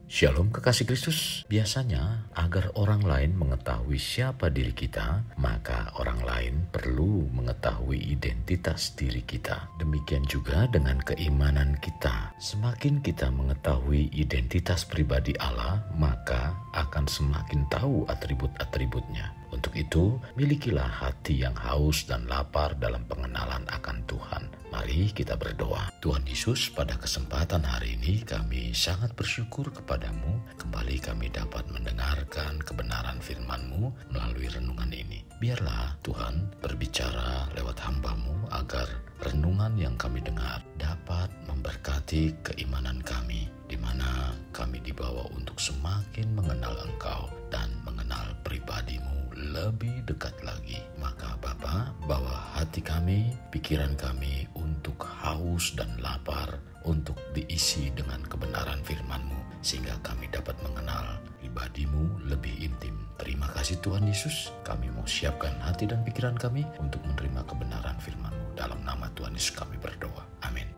Shalom kekasih Kristus. Biasanya agar orang lain mengetahui siapa diri kita, maka orang lain perlu mengetahui identitas diri kita. Demikian juga dengan keimanan kita. Semakin kita mengetahui identitas pribadi Allah, maka akan semakin tahu atribut-atributnya. Untuk itu, milikilah hati yang haus dan lapar dalam pengenalan akan Tuhan. Mari kita berdoa. Tuhan Yesus, pada kesempatan hari ini kami sangat bersyukur kepadamu. Kembali kami dapat mendengarkan kebenaran firman-Mu melalui renungan ini. Biarlah Tuhan berbicara lewat hamba-Mu agar renungan yang kami dengar dapat memberkati keimanan kami, di mana kami dibawa untuk semakin mengenal Engkau dan mengenal pribadi-Mu lebih dekat lagi. Maka Bapa, bawa hati kami, pikiran kami untuk haus dan lapar untuk diisi dengan kebenaran firman-Mu, sehingga kami dapat mengenal pribadi-Mu lebih intim. Terima kasih Tuhan Yesus. Kami mau siapkan hati dan pikiran kami untuk menerima kebenaran firman-Mu. Dalam nama Tuhan Yesus kami berdoa. Amin.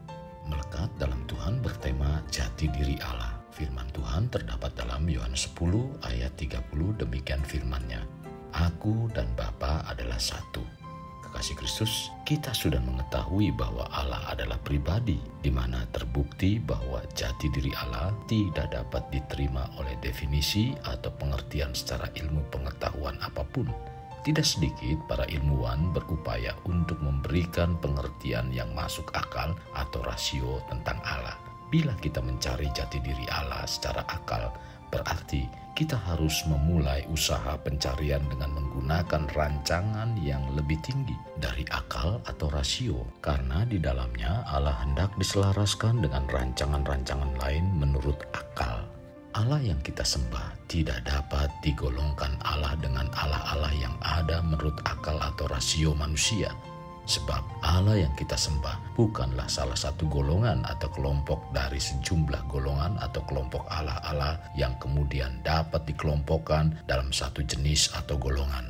Melekat dalam Tuhan bertema jati diri Allah. Firman Tuhan terdapat dalam Yohanes 10 ayat 30, demikian firman-Nya. Aku dan Bapa adalah satu. Kekasih Kristus, kita sudah mengetahui bahwa Allah adalah pribadi, di mana terbukti bahwa jati diri Allah tidak dapat diterima oleh definisi atau pengertian secara ilmu pengetahuan apapun. Tidak sedikit para ilmuwan berupaya untuk memberikan pengertian yang masuk akal atau rasio tentang Allah. Bila kita mencari jati diri Allah secara akal, berarti kita harus memulai usaha pencarian dengan menggunakan rancangan yang lebih tinggi dari akal atau rasio, karena di dalamnya Allah hendak diselaraskan dengan rancangan-rancangan lain menurut akal. Allah yang kita sembah tidak dapat digolongkan Allah dengan Allah-Allah yang ada menurut akal atau rasio manusia. Sebab Allah yang kita sembah bukanlah salah satu golongan atau kelompok dari sejumlah golongan atau kelompok Allah-Allah yang kemudian dapat dikelompokkan dalam satu jenis atau golongan.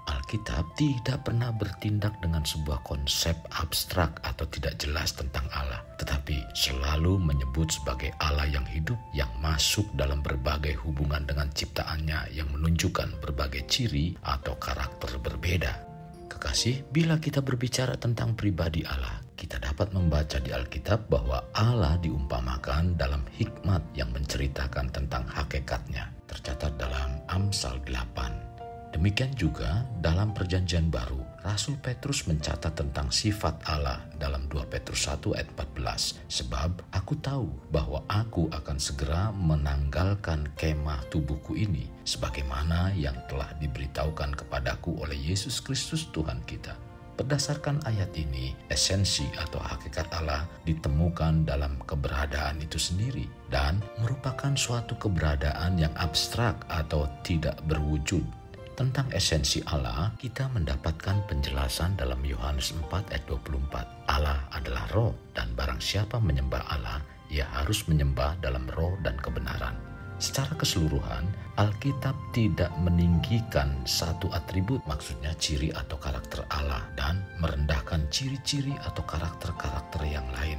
Alkitab tidak pernah bertindak dengan sebuah konsep abstrak atau tidak jelas tentang Allah, tetapi selalu menyebut sebagai Allah yang hidup, yang masuk dalam berbagai hubungan dengan ciptaannya yang menunjukkan berbagai ciri atau karakter berbeda. Kekasih, bila kita berbicara tentang pribadi Allah, kita dapat membaca di Alkitab bahwa Allah diumpamakan dalam hikmat yang menceritakan tentang hakikatnya, tercatat dalam Amsal 8. Demikian juga dalam Perjanjian Baru, Rasul Petrus mencatat tentang sifat Allah dalam 2 Petrus 1 ayat 14. Sebab aku tahu bahwa aku akan segera menanggalkan kemah tubuhku ini, sebagaimana yang telah diberitahukan kepadaku oleh Yesus Kristus Tuhan kita. Berdasarkan ayat ini, esensi atau hakikat Allah ditemukan dalam keberadaan itu sendiri dan merupakan suatu keberadaan yang abstrak atau tidak berwujud. Tentang esensi Allah, kita mendapatkan penjelasan dalam Yohanes 4 ayat 24. Allah adalah roh, dan barang siapa menyembah Allah, ia harus menyembah dalam roh dan kebenaran. Secara keseluruhan, Alkitab tidak meninggikan satu atribut, maksudnya ciri atau karakter Allah, dan merendahkan ciri-ciri atau karakter-karakter yang lain.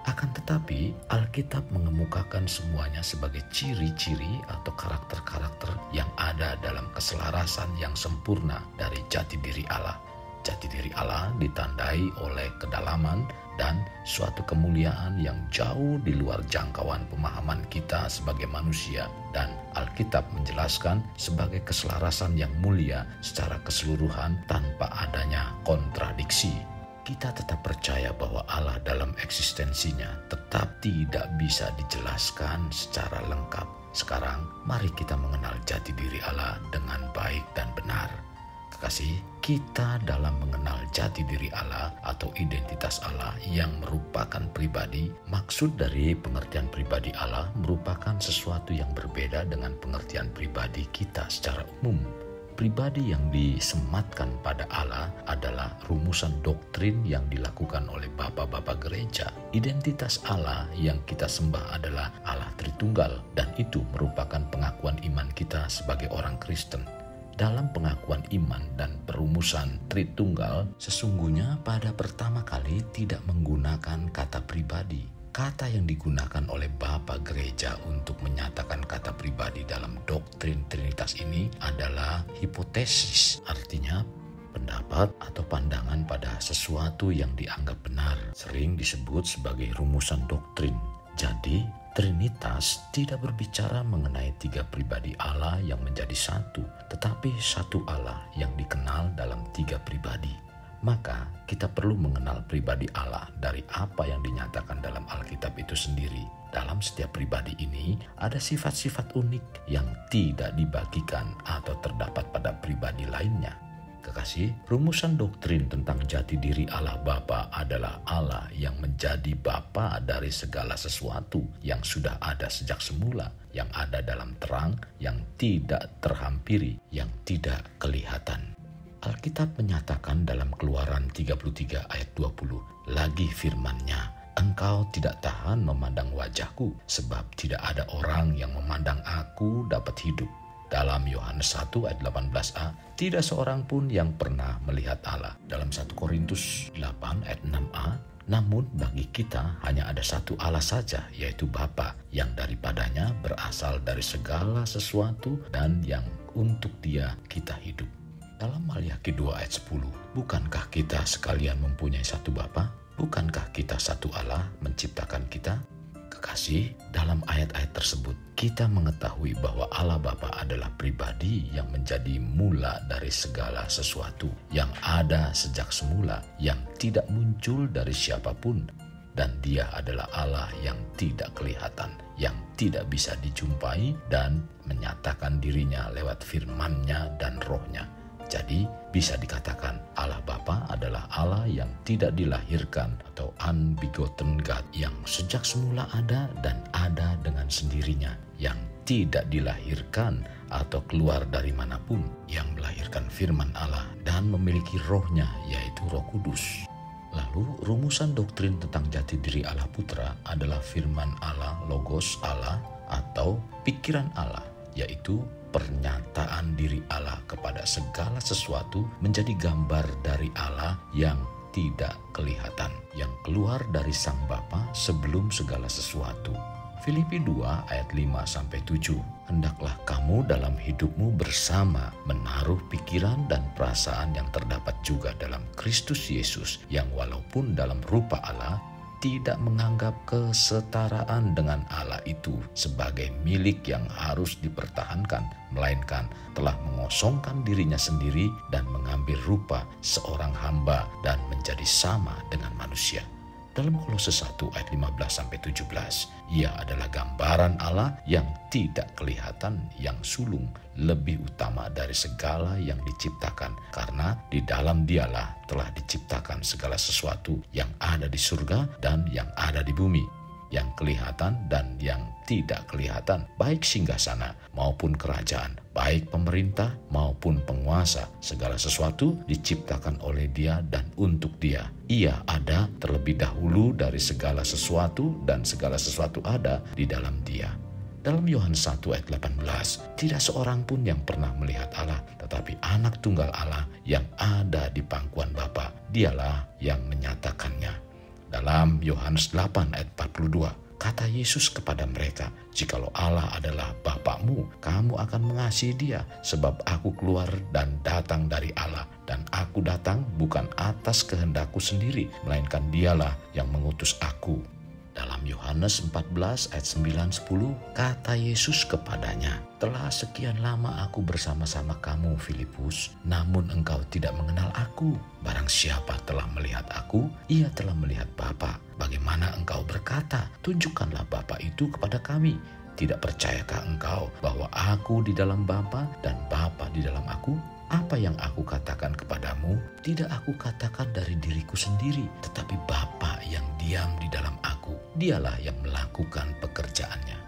Akan tetapi, Alkitab mengemukakan semuanya sebagai ciri-ciri atau karakter-karakter yang ada dalam keselarasan yang sempurna dari jati diri Allah. Jati diri Allah ditandai oleh kedalaman dan suatu kemuliaan yang jauh di luar jangkauan pemahaman kita sebagai manusia, dan Alkitab menjelaskan sebagai keselarasan yang mulia secara keseluruhan tanpa adanya kontradiksi. Kita tetap percaya bahwa Allah dalam eksistensinya tetap tidak bisa dijelaskan secara lengkap. Sekarang, mari kita mengenal jati diri Allah dengan baik dan benar. Kekasih, kita dalam mengenal jati diri Allah atau identitas Allah yang merupakan pribadi, maksud dari pengertian pribadi Allah merupakan sesuatu yang berbeda dengan pengertian pribadi kita secara umum. Pribadi yang disematkan pada Allah adalah rumusan doktrin yang dilakukan oleh bapak-bapak gereja. Identitas Allah yang kita sembah adalah Allah Tritunggal, dan itu merupakan pengakuan iman kita sebagai orang Kristen. Dalam pengakuan iman dan perumusan Tritunggal, sesungguhnya pada pertama kali tidak menggunakan kata pribadi. Kata yang digunakan oleh Bapa Gereja untuk menyatakan kata pribadi dalam doktrin Trinitas ini adalah hipotesis, artinya pendapat atau pandangan pada sesuatu yang dianggap benar, sering disebut sebagai rumusan doktrin. Jadi, Trinitas tidak berbicara mengenai 3 pribadi Allah yang menjadi satu, tetapi satu Allah yang dikenal dalam 3 pribadi. Maka kita perlu mengenal pribadi Allah dari apa yang dinyatakan dalam Alkitab itu sendiri. Dalam setiap pribadi ini ada sifat-sifat unik yang tidak dibagikan atau terdapat pada pribadi lainnya. Kekasih, rumusan doktrin tentang jati diri Allah Bapa adalah Allah yang menjadi Bapa dari segala sesuatu yang sudah ada sejak semula, yang ada dalam terang, yang tidak terhampiri, yang tidak kelihatan. Alkitab menyatakan dalam Keluaran 33 ayat 20, lagi firman-Nya, engkau tidak tahan memandang wajahku, sebab tidak ada orang yang memandang aku dapat hidup. Dalam Yohanes 1 ayat 18a, tidak seorang pun yang pernah melihat Allah. Dalam 1 Korintus 8 ayat 6a, namun bagi kita hanya ada satu Allah saja, yaitu Bapa, yang daripadanya berasal dari segala sesuatu dan yang untuk Dia kita hidup. Dalam Maliaki 2 ayat 10, bukankah kita sekalian mempunyai satu Bapa? Bukankah kita satu Allah menciptakan kita? Kekasih, dalam ayat-ayat tersebut kita mengetahui bahwa Allah Bapa adalah pribadi yang menjadi mula dari segala sesuatu, yang ada sejak semula, yang tidak muncul dari siapapun, dan Dia adalah Allah yang tidak kelihatan, yang tidak bisa dijumpai dan menyatakan dirinya lewat firman-Nya dan Roh-Nya. Jadi bisa dikatakan Allah Bapa adalah Allah yang tidak dilahirkan atau unbegotten God, yang sejak semula ada dan ada dengan sendirinya, yang tidak dilahirkan atau keluar dari manapun, yang melahirkan firman Allah dan memiliki Roh-Nya yaitu Roh Kudus. Lalu rumusan doktrin tentang jati diri Allah Putra adalah firman Allah, Logos Allah atau pikiran Allah, yaitu pernyataan diri Allah kepada segala sesuatu menjadi gambar dari Allah yang tidak kelihatan, yang keluar dari Sang Bapa sebelum segala sesuatu. Filipi 2 ayat 5-7, hendaklah kamu dalam hidupmu bersama menaruh pikiran dan perasaan yang terdapat juga dalam Kristus Yesus, yang walaupun dalam rupa Allah, tidak menganggap kesetaraan dengan Allah itu sebagai milik yang harus dipertahankan, melainkan telah mengosongkan dirinya sendiri dan mengambil rupa seorang hamba dan menjadi sama dengan manusia. Dalam Kolose 1 ayat 15-17, Ia adalah gambaran Allah yang tidak kelihatan, yang sulung, lebih utama dari segala yang diciptakan, karena di dalam Dialah telah diciptakan segala sesuatu yang ada di surga dan yang ada di bumi, yang kelihatan dan yang tidak kelihatan, baik singgasana maupun kerajaan, baik pemerintah maupun penguasa. Segala sesuatu diciptakan oleh Dia dan untuk Dia. Ia ada terlebih dahulu dari segala sesuatu, dan segala sesuatu ada di dalam Dia. Dalam Yohanes 1 ayat 18, tidak seorang pun yang pernah melihat Allah, tetapi anak tunggal Allah yang ada di pangkuan Bapa, Dialah yang menyatakannya. Dalam Yohanes 8 ayat 42, kata Yesus kepada mereka, jikalau Allah adalah Bapakmu, kamu akan mengasihi Dia, sebab aku keluar dan datang dari Allah, dan aku datang bukan atas kehendakku sendiri, melainkan Dialah yang mengutus aku. Dalam Yohanes 14 ayat 9-10, kata Yesus kepadanya, telah sekian lama aku bersama-sama kamu, Filipus, namun engkau tidak mengenal aku. Barang siapa telah melihat aku, ia telah melihat Bapa. Bagaimana engkau berkata, tunjukkanlah Bapa itu kepada kami? Tidak percayakah engkau bahwa aku di dalam Bapa dan Bapa di dalam aku? Apa yang aku katakan kepadamu, tidak aku katakan dari diriku sendiri, tetapi Bapa yang diam di dalam aku, Dialah yang melakukan pekerjaannya.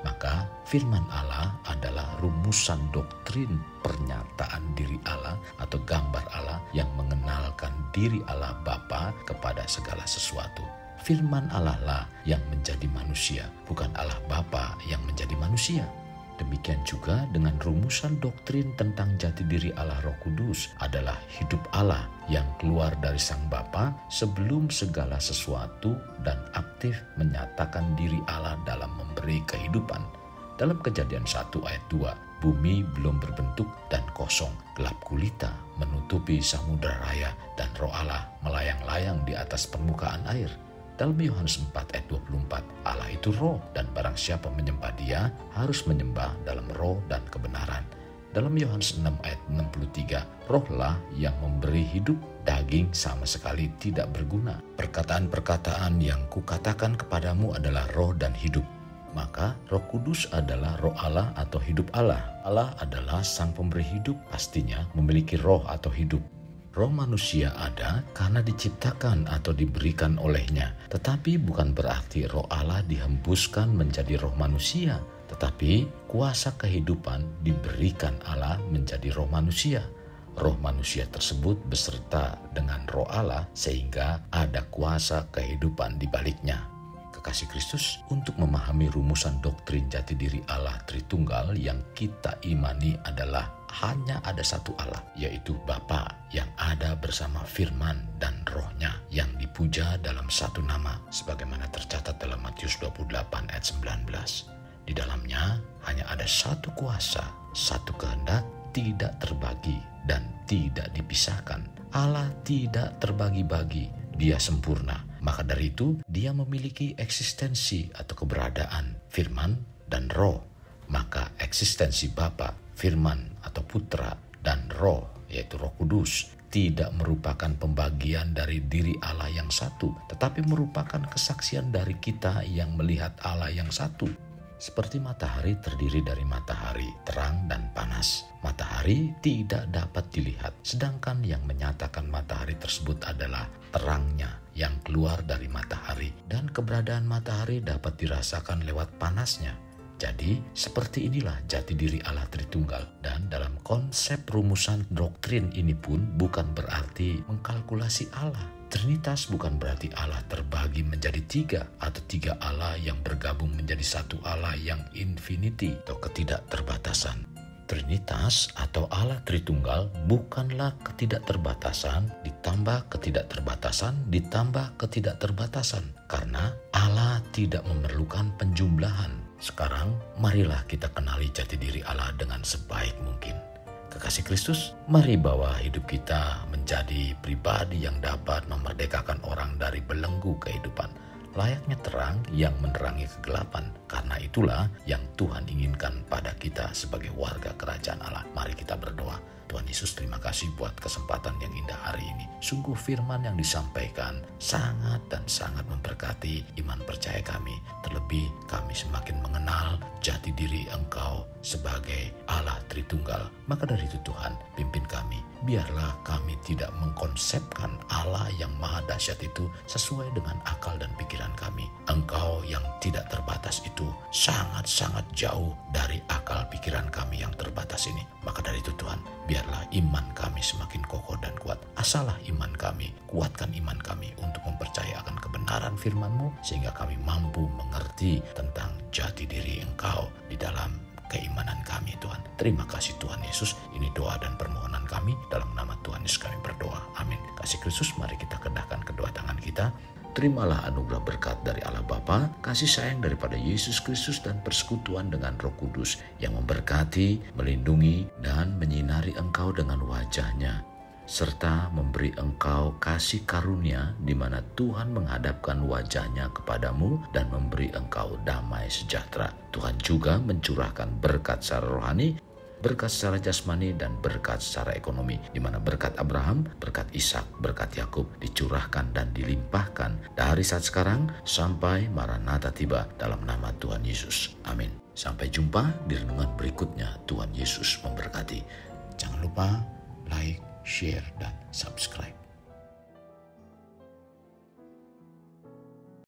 Maka firman Allah adalah rumusan doktrin pernyataan diri Allah atau gambar Allah yang mengenalkan diri Allah Bapa kepada segala sesuatu. Firman Allah lah yang menjadi manusia, bukan Allah Bapa yang menjadi manusia. Demikian juga dengan rumusan doktrin tentang jati diri Allah Roh Kudus adalah hidup Allah yang keluar dari Sang Bapa sebelum segala sesuatu dan aktif menyatakan diri Allah dalam memberi kehidupan. Dalam Kejadian 1 ayat 2, bumi belum berbentuk dan kosong, gelap gulita menutupi samudera raya dan Roh Allah melayang-layang di atas permukaan air. Dalam Yohanes 4 ayat 24, Allah itu roh dan barang siapa menyembah Dia harus menyembah dalam roh dan kebenaran. Dalam Yohanes 6 ayat 63, rohlah yang memberi hidup, daging sama sekali tidak berguna. Perkataan-perkataan yang kukatakan kepadamu adalah roh dan hidup. Maka Roh Kudus adalah roh Allah atau hidup Allah. Allah adalah Sang Pemberi hidup, pastinya memiliki roh atau hidup. Roh manusia ada karena diciptakan atau diberikan olehnya. Tetapi bukan berarti roh Allah dihembuskan menjadi roh manusia. Tetapi kuasa kehidupan diberikan Allah menjadi roh manusia. Roh manusia tersebut beserta dengan roh Allah sehingga ada kuasa kehidupan di baliknya. Kekasih Kristus, untuk memahami rumusan doktrin jati diri Allah Tritunggal yang kita imani adalah hanya ada satu Allah, yaitu Bapa yang ada bersama Firman dan Roh-Nya yang dipuja dalam satu nama, sebagaimana tercatat dalam Matius 28 ayat 19. Di dalamnya hanya ada satu kuasa, satu kehendak, tidak terbagi dan tidak dipisahkan. Allah tidak terbagi-bagi, Dia sempurna. Maka dari itu, Dia memiliki eksistensi atau keberadaan Firman dan Roh. Maka eksistensi Bapa, Firman atau Putra dan Roh, yaitu Roh Kudus, tidak merupakan pembagian dari diri Allah yang satu, tetapi merupakan kesaksian dari kita yang melihat Allah yang satu. Seperti matahari terdiri dari matahari, terang dan panas. Matahari tidak dapat dilihat, sedangkan yang menyatakan matahari tersebut adalah terangnya yang keluar dari matahari, dan keberadaan matahari dapat dirasakan lewat panasnya. Jadi, seperti inilah jati diri Allah Tritunggal. Dan dalam konsep rumusan doktrin ini pun bukan berarti mengkalkulasi Allah. Trinitas bukan berarti Allah terbagi menjadi tiga atau tiga Allah yang bergabung menjadi satu Allah yang infinity atau ketidakterbatasan. Trinitas atau Allah Tritunggal bukanlah ketidakterbatasan ditambah ketidakterbatasan ditambah ketidakterbatasan, karena Allah tidak memerlukan penjumlahan. Sekarang marilah kita kenali jati diri Allah dengan sebaik mungkin. Kekasih Kristus, mari bawa hidup kita menjadi pribadi yang dapat memerdekakan orang dari belenggu kehidupan, layaknya terang yang menerangi kegelapan. Karena itulah yang Tuhan inginkan pada kita sebagai warga kerajaan Allah. Mari kita berdoa. Tuhan Yesus, terima kasih buat kesempatan yang indah hari ini. Sungguh firman yang disampaikan sangat dan sangat memberkati iman percaya kami. Terlebih kami semakin mengenal jati diri Engkau sebagai Allah Tritunggal. Maka dari itu Tuhan, pimpin kami. Biarlah kami tidak mengkonsepkan Allah yang maha dahsyat itu sesuai dengan akal dan pikiran kami. Engkau yang tidak terbatas itu sangat-sangat jauh dari akal pikiran kami yang terbatas ini. Maka dari itu Tuhan, biarlah iman kami semakin kokoh dan kuat. Asalah iman kami, kuatkan iman kami untuk mempercayakan kebenaran firman-Mu sehingga kami mampu mengerti tentang jati diri Engkau di dalam keimanan kami Tuhan. Terima kasih Tuhan Yesus. Ini doa dan permohonan kami dalam nama Tuhan Yesus kami berdoa. Amin. Kasih Kristus, mari kita kedahkan kedua tangan kita. Terimalah anugerah berkat dari Allah Bapa, kasih sayang daripada Yesus Kristus dan persekutuan dengan Roh Kudus yang memberkati, melindungi, dan menyinari engkau dengan wajah-Nya, serta memberi engkau kasih karunia di mana Tuhan menghadapkan wajah-Nya kepadamu dan memberi engkau damai sejahtera. Tuhan juga mencurahkan berkat secara rohani, berkat secara jasmani, dan berkat secara ekonomi, di mana berkat Abraham, berkat Ishak, berkat Yakub dicurahkan dan dilimpahkan dari saat sekarang sampai Maranatha tiba dalam nama Tuhan Yesus. Amin. Sampai jumpa di renungan berikutnya. Tuhan Yesus memberkati. Jangan lupa like, share, dan subscribe.